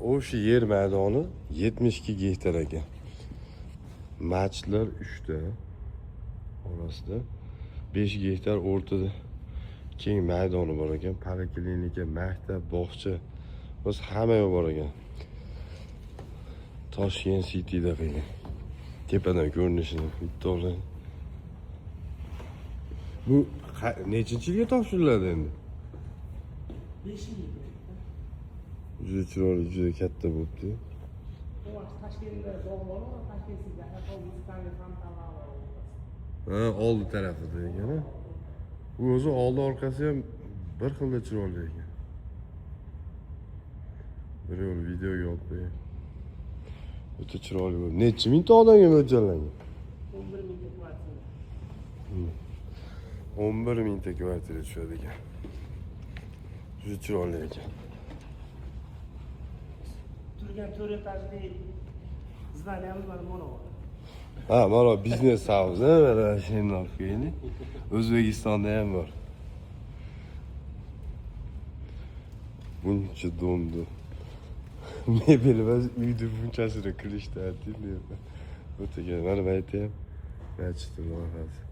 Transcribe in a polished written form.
O'sha yer maydoni 72 gektar ekan. Machitlar 3 ta orasida 5 gektar o'rtada keng maydoni bor ekan. Poliklinika, maktab, bog'cha, biz hamma yoq bor ekan. Toshkent City'da qilgan. Tepadan ko'rinishini bitta oling. Bu nechinchi yilga topshiriladi endi? 5 yil. Juda chiroyli, juda katta bo'libdi. Toshkentda bog'lar, Toshkentda avtobuslarga ham talab. Ha, oldi tarafida ekan. Bu o'zi oldi orqasi ham bir xilda chiroyli ekan. Bir yo'l videoga olib qo'ying. O'ta chiroyli bo'lib. Necha mingta odamga mo'ljallangan? 11 mingta kvartira. 11 mingta kvartira tushadi ekan. Juda chiroyli ekan. Turgan 4 etajli zdaniyamiz mana bor. Ha, mana biznes house, mana shuni olib keldik. O'zbekistonda ham bor. Buncha domdu. Mebel va uyda bunchasini qilishdi, aytdim. O'taga mana bu yerda ham machit loyihasi.